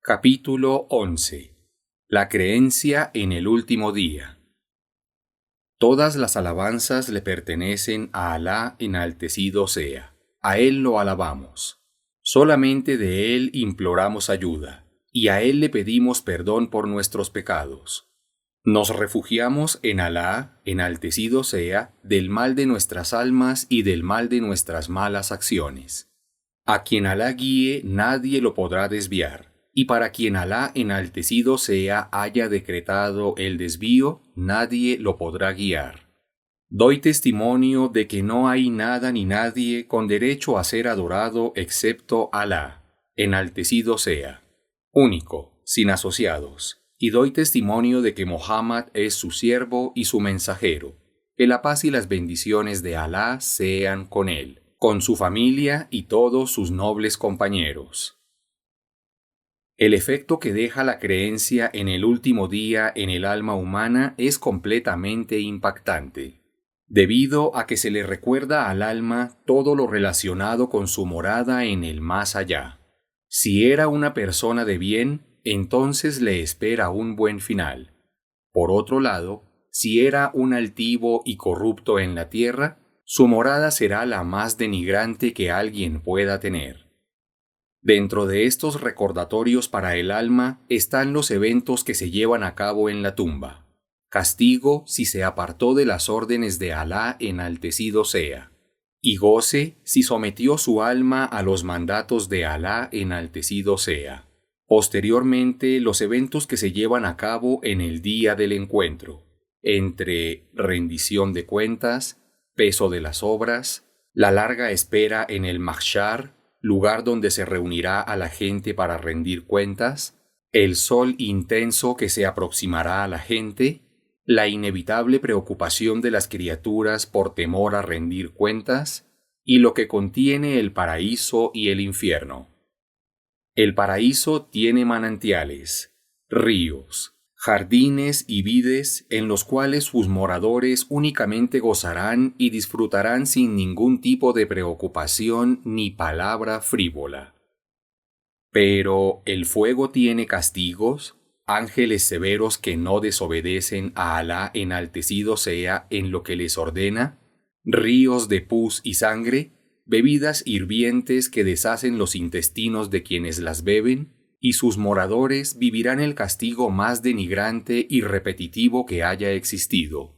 Capítulo 11. La creencia en el último día. Todas las alabanzas le pertenecen a Alá enaltecido sea. A Él lo alabamos. Solamente de Él imploramos ayuda, y a Él le pedimos perdón por nuestros pecados. Nos refugiamos en Alá enaltecido sea del mal de nuestras almas y del mal de nuestras malas acciones. A quien Alá guíe nadie lo podrá desviar. Y para quien Alá enaltecido sea haya decretado el desvío, nadie lo podrá guiar. Doy testimonio de que no hay nada ni nadie con derecho a ser adorado excepto Alá, enaltecido sea, único, sin asociados. Y doy testimonio de que Muhammad es su siervo y su mensajero. Que la paz y las bendiciones de Alá sean con él, con su familia y todos sus nobles compañeros. El efecto que deja la creencia en el último día en el alma humana es completamente impactante, debido a que se le recuerda al alma todo lo relacionado con su morada en el más allá. Si era una persona de bien, entonces le espera un buen final. Por otro lado, si era un altivo y corrupto en la tierra, su morada será la más denigrante que alguien pueda tener. Dentro de estos recordatorios para el alma están los eventos que se llevan a cabo en la tumba. Castigo si se apartó de las órdenes de Alá enaltecido sea. Y goce si sometió su alma a los mandatos de Alá enaltecido sea. Posteriormente, los eventos que se llevan a cabo en el día del encuentro, entre rendición de cuentas, peso de las obras, la larga espera en el mahshar, lugar donde se reunirá a la gente para rendir cuentas, el sol intenso que se aproximará a la gente, la inevitable preocupación de las criaturas por temor a rendir cuentas, y lo que contiene el paraíso y el infierno. El paraíso tiene manantiales, ríos, jardines y vides en los cuales sus moradores únicamente gozarán y disfrutarán sin ningún tipo de preocupación ni palabra frívola. Pero el fuego tiene castigos, ángeles severos que no desobedecen a Alá enaltecido sea en lo que les ordena, ríos de pus y sangre, bebidas hirvientes que deshacen los intestinos de quienes las beben, y sus moradores vivirán el castigo más denigrante y repetitivo que haya existido.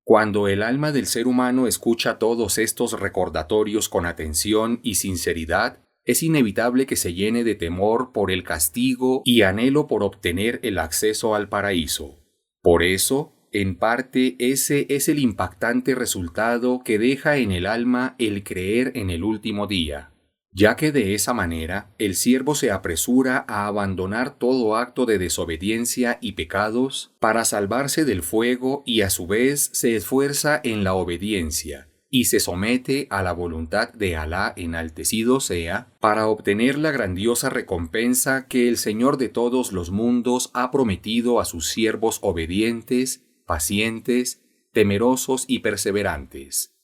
Cuando el alma del ser humano escucha todos estos recordatorios con atención y sinceridad, es inevitable que se llene de temor por el castigo y anhelo por obtener el acceso al paraíso. Por eso, en parte, ese es el impactante resultado que deja en el alma el creer en el último día, ya que de esa manera el siervo se apresura a abandonar todo acto de desobediencia y pecados para salvarse del fuego y a su vez se esfuerza en la obediencia y se somete a la voluntad de Alá enaltecido sea para obtener la grandiosa recompensa que el Señor de todos los mundos ha prometido a sus siervos obedientes, pacientes, temerosos y perseverantes.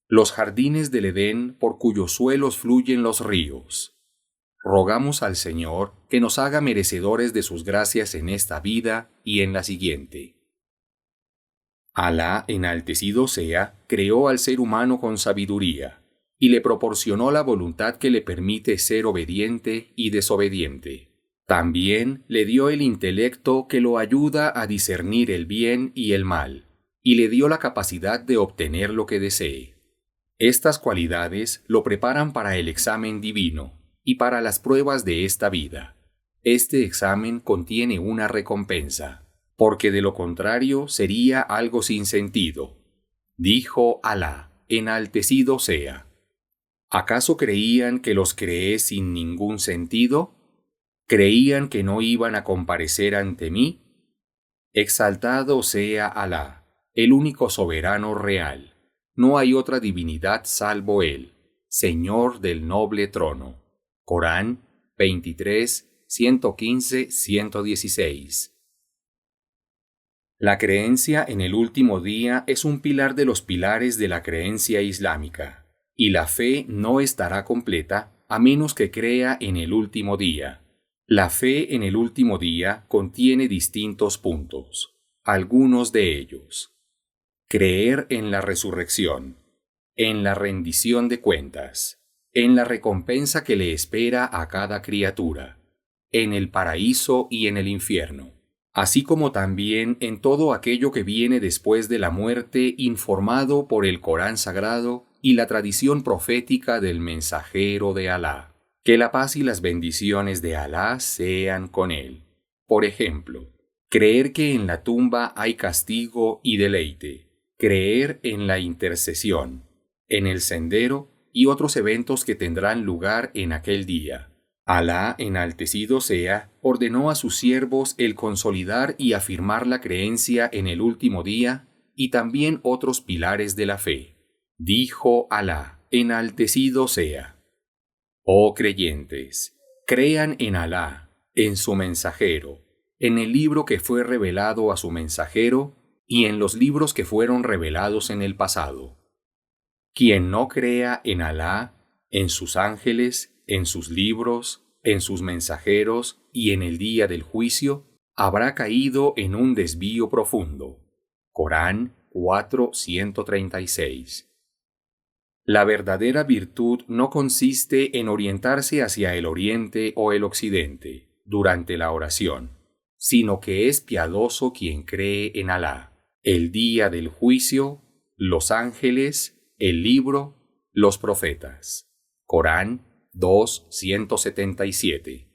Los jardines del Edén por cuyos suelos fluyen los ríos. Rogamos al Señor que nos haga merecedores de sus gracias en esta vida y en la siguiente. Alá enaltecido sea, creó al ser humano con sabiduría, y le proporcionó la voluntad que le permite ser obediente y desobediente. También le dio el intelecto que lo ayuda a discernir el bien y el mal, y le dio la capacidad de obtener lo que desee. Estas cualidades lo preparan para el examen divino y para las pruebas de esta vida. Este examen contiene una recompensa, porque de lo contrario sería algo sin sentido. Dijo Alá, enaltecido sea. ¿Acaso creían que los creé sin ningún sentido? ¿Creían que no iban a comparecer ante mí? Exaltado sea Alá, el único soberano real. No hay otra divinidad salvo Él, Señor del noble trono. Corán 23, 115, 116. La creencia en el último día es un pilar de los pilares de la creencia islámica, y la fe no estará completa a menos que crea en el último día. La fe en el último día contiene distintos puntos. Algunos de ellos: creer en la resurrección, en la rendición de cuentas, en la recompensa que le espera a cada criatura, en el paraíso y en el infierno, así como también en todo aquello que viene después de la muerte, informado por el Corán sagrado y la tradición profética del mensajero de Alá. Que la paz y las bendiciones de Alá sean con él. Por ejemplo, creer que en la tumba hay castigo y deleite, creer en la intercesión, en el sendero y otros eventos que tendrán lugar en aquel día. Alá, enaltecido sea, ordenó a sus siervos el consolidar y afirmar la creencia en el último día y también otros pilares de la fe. Dijo Alá, enaltecido sea: oh creyentes, crean en Alá, en su mensajero, en el libro que fue revelado a su mensajero y en los libros que fueron revelados en el pasado. Quien no crea en Alá, en sus ángeles, en sus libros, en sus mensajeros y en el día del juicio, habrá caído en un desvío profundo. Corán 4:136. La verdadera virtud no consiste en orientarse hacia el oriente o el occidente durante la oración, sino que es piadoso quien cree en Alá, el día del juicio, los ángeles, el libro, los profetas. Corán 2:177.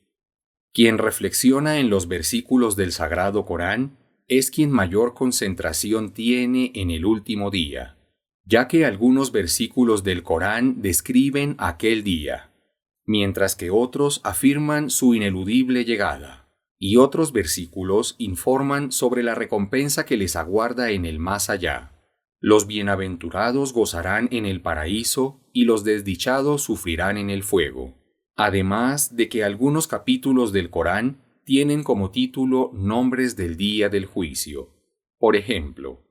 Quien reflexiona en los versículos del Sagrado Corán es quien mayor concentración tiene en el último día, ya que algunos versículos del Corán describen aquel día, mientras que otros afirman su ineludible llegada, y otros versículos informan sobre la recompensa que les aguarda en el más allá. Los bienaventurados gozarán en el paraíso y los desdichados sufrirán en el fuego. Además de que algunos capítulos del Corán tienen como título nombres del día del juicio. Por ejemplo,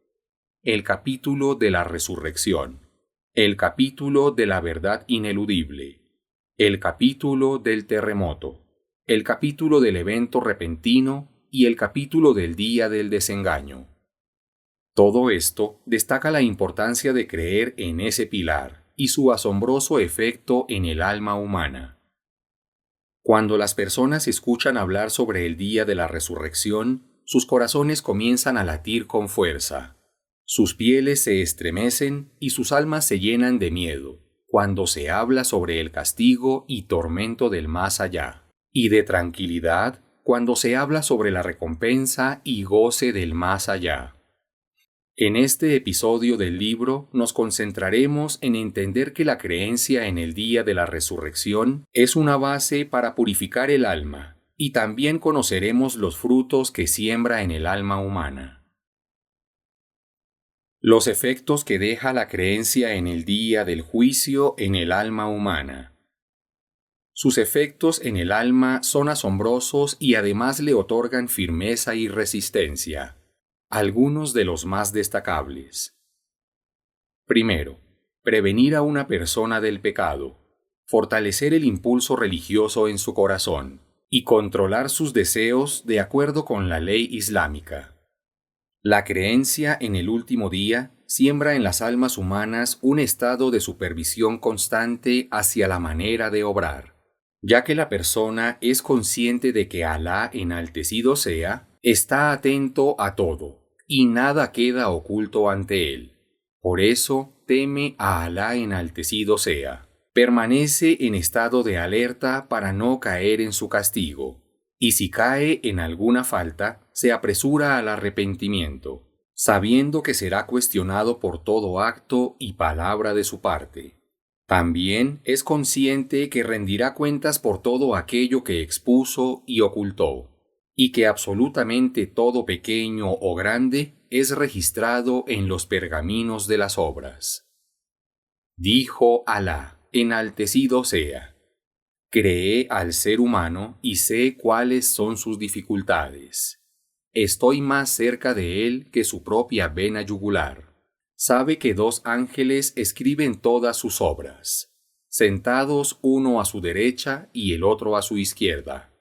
el capítulo de la resurrección, el capítulo de la verdad ineludible, el capítulo del terremoto, el capítulo del evento repentino y el capítulo del día del desengaño. Todo esto destaca la importancia de creer en ese pilar y su asombroso efecto en el alma humana. Cuando las personas escuchan hablar sobre el día de la resurrección, sus corazones comienzan a latir con fuerza. Sus pieles se estremecen y sus almas se llenan de miedo cuando se habla sobre el castigo y tormento del más allá, y de tranquilidad cuando se habla sobre la recompensa y goce del más allá. En este episodio del libro nos concentraremos en entender que la creencia en el día de la resurrección es una base para purificar el alma, y también conoceremos los frutos que siembra en el alma humana. Los efectos que deja la creencia en el día del juicio en el alma humana. Sus efectos en el alma son asombrosos y además le otorgan firmeza y resistencia. Algunos de los más destacables. Primero, prevenir a una persona del pecado, fortalecer el impulso religioso en su corazón y controlar sus deseos de acuerdo con la ley islámica. La creencia en el último día siembra en las almas humanas un estado de supervisión constante hacia la manera de obrar, ya que la persona es consciente de que Alá, enaltecido sea, está atento a todo, y nada queda oculto ante él. Por eso teme a Alá, enaltecido sea. Permanece en estado de alerta para no caer en su castigo, y si cae en alguna falta, se apresura al arrepentimiento, sabiendo que será cuestionado por todo acto y palabra de su parte. También es consciente que rendirá cuentas por todo aquello que expuso y ocultó, y que absolutamente todo pequeño o grande es registrado en los pergaminos de las obras. Dijo Alá, enaltecido sea: creé al ser humano y sé cuáles son sus dificultades. Estoy más cerca de él que su propia vena yugular. Sabe que 2 ángeles escriben todas sus obras, sentados uno a su derecha y el otro a su izquierda.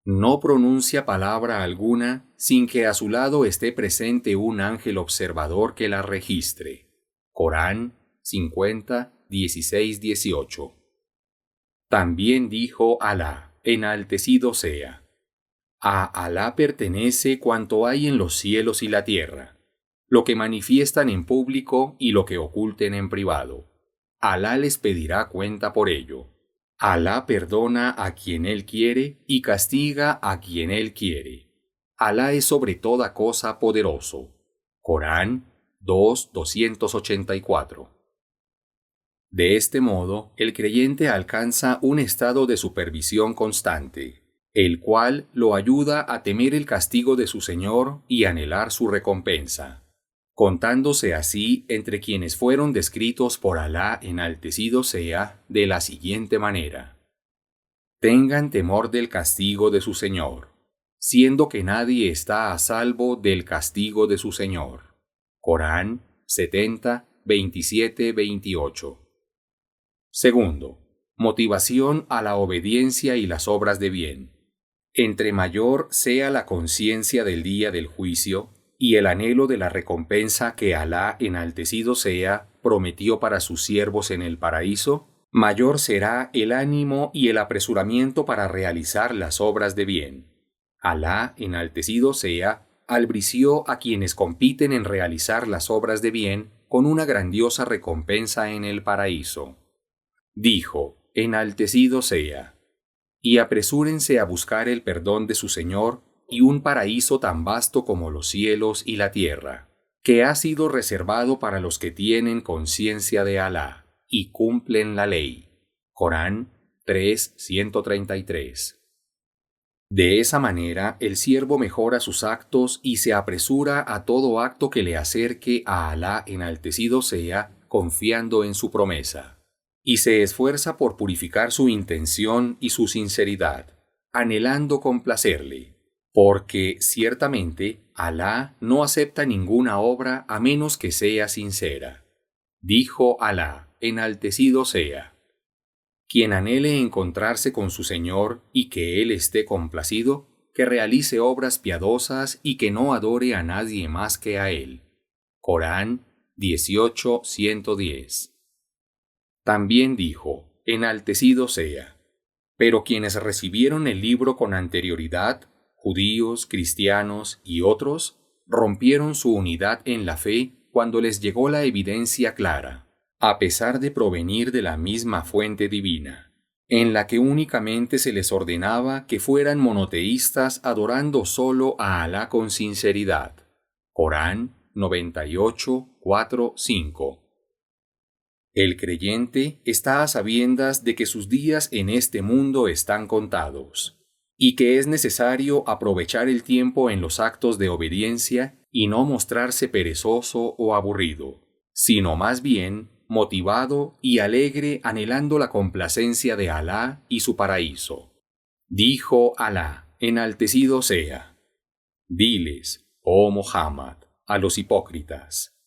No pronuncia palabra alguna sin que a su lado esté presente un ángel observador que la registre. Corán 50, 16, 18. También dijo Alá, enaltecido sea: a Alá pertenece cuanto hay en los cielos y la tierra, lo que manifiestan en público y lo que oculten en privado. Alá les pedirá cuenta por ello. Alá perdona a quien Él quiere y castiga a quien Él quiere. Alá es sobre toda cosa poderoso. Corán 2:284. De este modo, el creyente alcanza un estado de supervisión constante, el cual lo ayuda a temer el castigo de su Señor y anhelar su recompensa, contándose así entre quienes fueron descritos por Alá enaltecido sea de la siguiente manera: tengan temor del castigo de su Señor, siendo que nadie está a salvo del castigo de su Señor. Corán 70, 27, 28. Segundo, motivación a la obediencia y las obras de bien. Entre mayor sea la conciencia del día del juicio y el anhelo de la recompensa que Alá enaltecido sea prometió para sus siervos en el paraíso, mayor será el ánimo y el apresuramiento para realizar las obras de bien. Alá enaltecido sea albrició a quienes compiten en realizar las obras de bien con una grandiosa recompensa en el paraíso. Dijo, enaltecido sea: y apresúrense a buscar el perdón de su Señor y un paraíso tan vasto como los cielos y la tierra, que ha sido reservado para los que tienen conciencia de Alá y cumplen la ley. Corán 3:133. De esa manera, el siervo mejora sus actos y se apresura a todo acto que le acerque a Alá enaltecido sea, confiando en su promesa, y se esfuerza por purificar su intención y su sinceridad, anhelando complacerle, porque ciertamente Alá no acepta ninguna obra a menos que sea sincera. Dijo Alá, enaltecido sea: quien anhele encontrarse con su Señor y que Él esté complacido, que realice obras piadosas y que no adore a nadie más que a Él. Corán 18:110. También dijo, enaltecido sea: pero quienes recibieron el libro con anterioridad, judíos, cristianos y otros, rompieron su unidad en la fe cuando les llegó la evidencia clara, a pesar de provenir de la misma fuente divina, en la que únicamente se les ordenaba que fueran monoteístas adorando solo a Alá con sinceridad. Corán 98, 4, 5. El creyente está a sabiendas de que sus días en este mundo están contados, y que es necesario aprovechar el tiempo en los actos de obediencia y no mostrarse perezoso o aburrido, sino más bien motivado y alegre anhelando la complacencia de Alá y su paraíso. Dijo Alá, enaltecido sea: diles, oh Muhammad, a los hipócritas: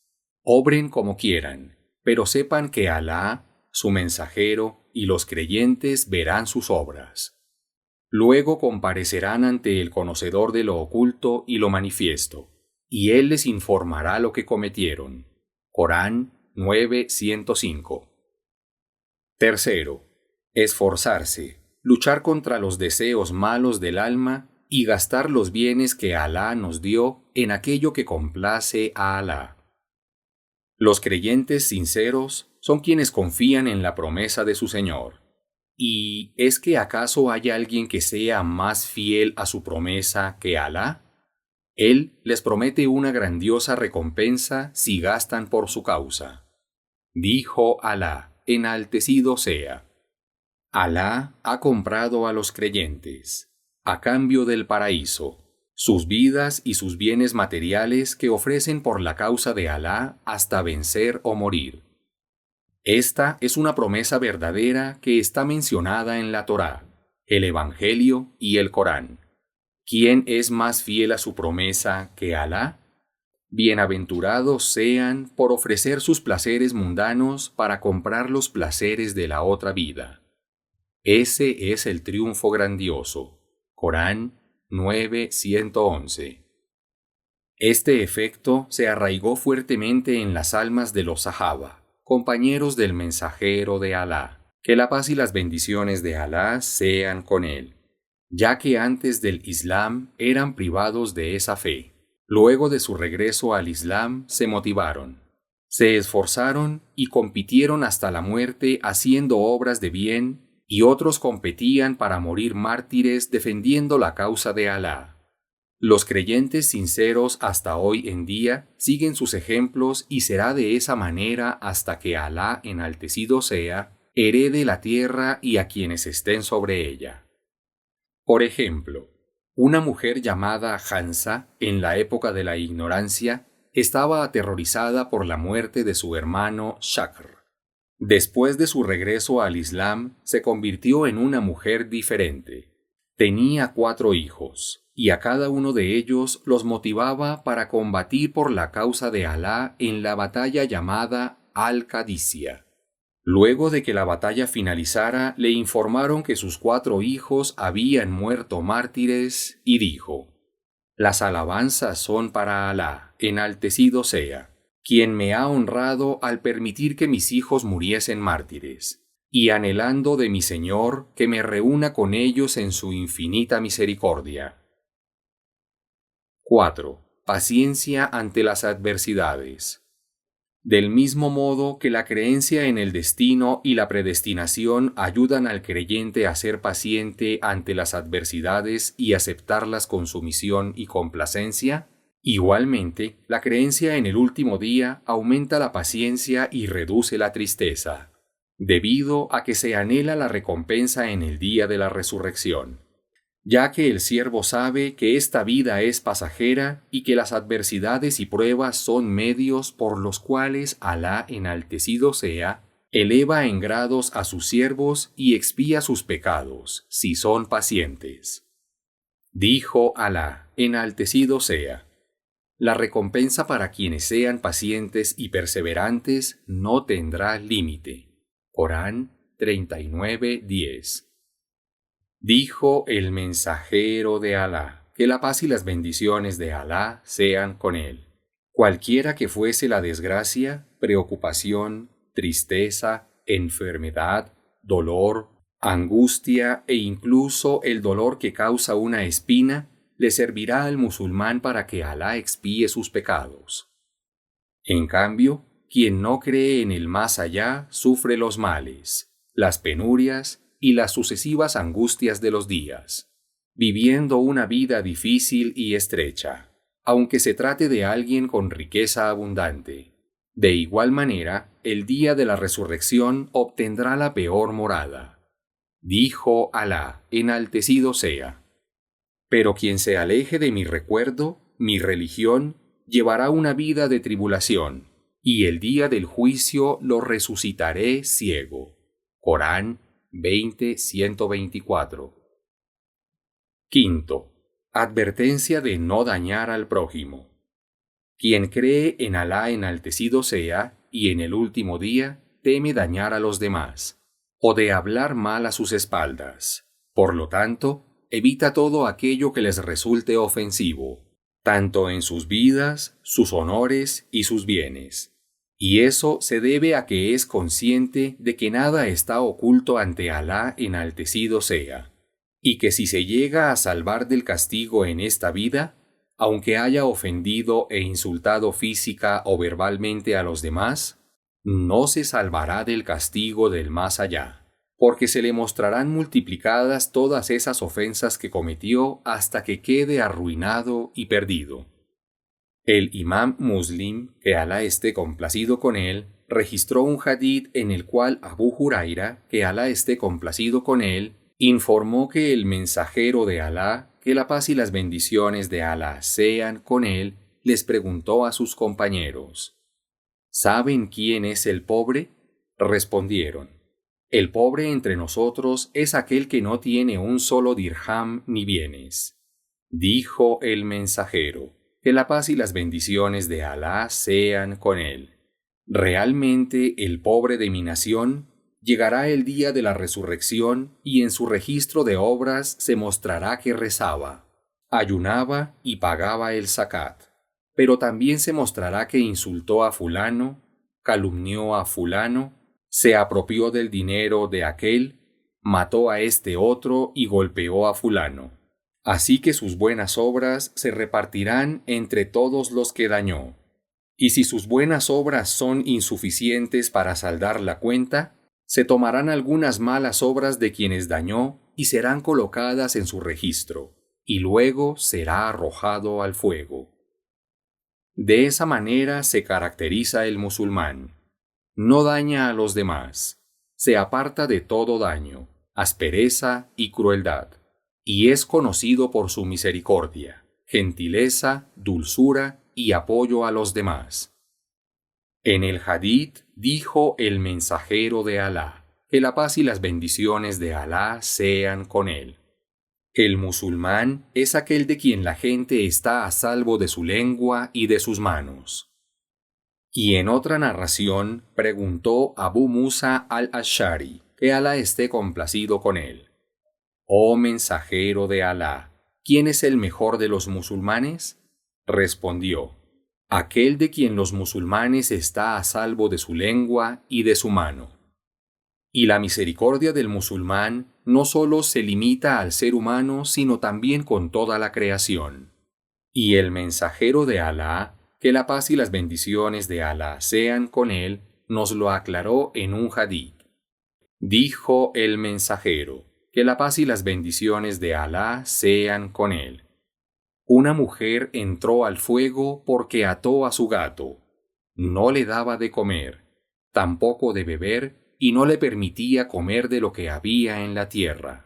obren como quieran, pero sepan que Alá, su mensajero y los creyentes verán sus obras. Luego comparecerán ante el conocedor de lo oculto y lo manifiesto, y Él les informará lo que cometieron. Corán 9:105. Tercero, esforzarse, luchar contra los deseos malos del alma y gastar los bienes que Alá nos dio en aquello que complace a Alá. Los creyentes sinceros son quienes confían en la promesa de su Señor. ¿Y es que acaso hay alguien que sea más fiel a su promesa que Alá? Él les promete una grandiosa recompensa si gastan por su causa. Dijo Alá, enaltecido sea: Alá ha comprado a los creyentes, a cambio del paraíso, sus vidas y sus bienes materiales que ofrecen por la causa de Alá hasta vencer o morir. Esta es una promesa verdadera que está mencionada en la Torá, el Evangelio y el Corán. ¿Quién es más fiel a su promesa que Alá? Bienaventurados sean por ofrecer sus placeres mundanos para comprar los placeres de la otra vida. Ese es el triunfo grandioso. Corán 9:111. Este efecto se arraigó fuertemente en las almas de los sahaba, compañeros del mensajero de Alá, que la paz y las bendiciones de Alá sean con él, ya que antes del Islam eran privados de esa fe. Luego de su regreso al Islam se motivaron, se esforzaron y compitieron hasta la muerte haciendo obras de bien, y otros competían para morir mártires defendiendo la causa de Alá. Los creyentes sinceros hasta hoy en día siguen sus ejemplos y será de esa manera hasta que Alá enaltecido sea, herede la tierra y a quienes estén sobre ella. Por ejemplo, una mujer llamada Hansa, en la época de la ignorancia, estaba aterrorizada por la muerte de su hermano Shakr. Después de su regreso al Islam, se convirtió en una mujer diferente. Tenía 4 hijos, y a cada uno de ellos los motivaba para combatir por la causa de Alá en la batalla llamada Al-Qadisiyah. Luego de que la batalla finalizara, le informaron que sus 4 hijos habían muerto mártires y dijo: «Las alabanzas son para Alá, enaltecido sea, quien me ha honrado al permitir que mis hijos muriesen mártires, y anhelando de mi Señor que me reúna con ellos en su infinita misericordia». 4. Paciencia ante las adversidades. Del mismo modo que la creencia en el destino y la predestinación ayudan al creyente a ser paciente ante las adversidades y aceptarlas con sumisión y complacencia, igualmente, la creencia en el último día aumenta la paciencia y reduce la tristeza, debido a que se anhela la recompensa en el día de la resurrección, ya que el siervo sabe que esta vida es pasajera y que las adversidades y pruebas son medios por los cuales Alá enaltecido sea, eleva en grados a sus siervos y expía sus pecados, si son pacientes. Dijo Alá, enaltecido sea: «La recompensa para quienes sean pacientes y perseverantes no tendrá límite». Corán 39:10. Dijo el mensajero de Alá, que la paz y las bendiciones de Alá sean con él: «Cualquiera que fuese la desgracia, preocupación, tristeza, enfermedad, dolor, angustia e incluso el dolor que causa una espina, le servirá al musulmán para que Alá expíe sus pecados. En cambio, quien no cree en el más allá sufre los males, las penurias y las sucesivas angustias de los días, viviendo una vida difícil y estrecha, aunque se trate de alguien con riqueza abundante. De igual manera, el día de la resurrección obtendrá la peor morada». Dijo Alá, enaltecido sea: «Pero quien se aleje de mi recuerdo, mi religión, llevará una vida de tribulación, y el día del juicio lo resucitaré ciego». Corán 20:124. Quinto, advertencia de no dañar al prójimo. Quien cree en Alá enaltecido sea y en el último día teme dañar a los demás, o de hablar mal a sus espaldas. Por lo tanto, evita todo aquello que les resulte ofensivo, tanto en sus vidas, sus honores y sus bienes. Y eso se debe a que es consciente de que nada está oculto ante Alá enaltecido sea, y que si se llega a salvar del castigo en esta vida, aunque haya ofendido e insultado física o verbalmente a los demás, no se salvará del castigo del más allá, porque se le mostrarán multiplicadas todas esas ofensas que cometió hasta que quede arruinado y perdido. El imam Muslim, que Alá esté complacido con él, registró un hadith en el cual Abu Huraira, que Alá esté complacido con él, informó que el mensajero de Alá, que la paz y las bendiciones de Alá sean con él, les preguntó a sus compañeros: «¿Saben quién es el pobre?». Respondieron: «El pobre entre nosotros es aquel que no tiene un solo dirham ni bienes». Dijo el mensajero, que la paz y las bendiciones de Alá sean con él: «Realmente el pobre de mi nación, Llegará el día de la resurrección y en su registro de obras se mostrará que rezaba, ayunaba y pagaba el zacat. Pero también se mostrará que insultó a fulano, calumnió a fulano, se apropió del dinero de aquel, mató a este otro y golpeó a fulano. Así que sus buenas obras se repartirán entre todos los que dañó. Y si sus buenas obras son insuficientes para saldar la cuenta, se tomarán algunas malas obras de quienes dañó y serán colocadas en su registro, y luego será arrojado al fuego. De esa manera se caracteriza el musulmán. No daña a los demás, se aparta de todo daño, aspereza y crueldad, y es conocido por su misericordia, gentileza, dulzura y apoyo a los demás. En el hadith dijo el mensajero de Alá, que la paz y las bendiciones de Alá sean con él. El musulmán es aquel de quien la gente está a salvo de su lengua y de sus manos. Y en otra narración preguntó Abu Musa al-Ash'ari, que Alá esté complacido con él: «Oh mensajero de Alá, ¿quién es el mejor de los musulmanes?». Respondió: «Aquel de quien los musulmanes está a salvo de su lengua y de su mano». Y la misericordia del musulmán no solo se limita al ser humano, sino también con toda la creación. Y el mensajero de Alá, que la paz y las bendiciones de Alá sean con él, nos lo aclaró en un hadith. Dijo el mensajero, que la paz y las bendiciones de Alá sean con él: una mujer entró al fuego porque ató a su gato. No le daba de comer, tampoco de beber, y no le permitía comer de lo que había en la tierra.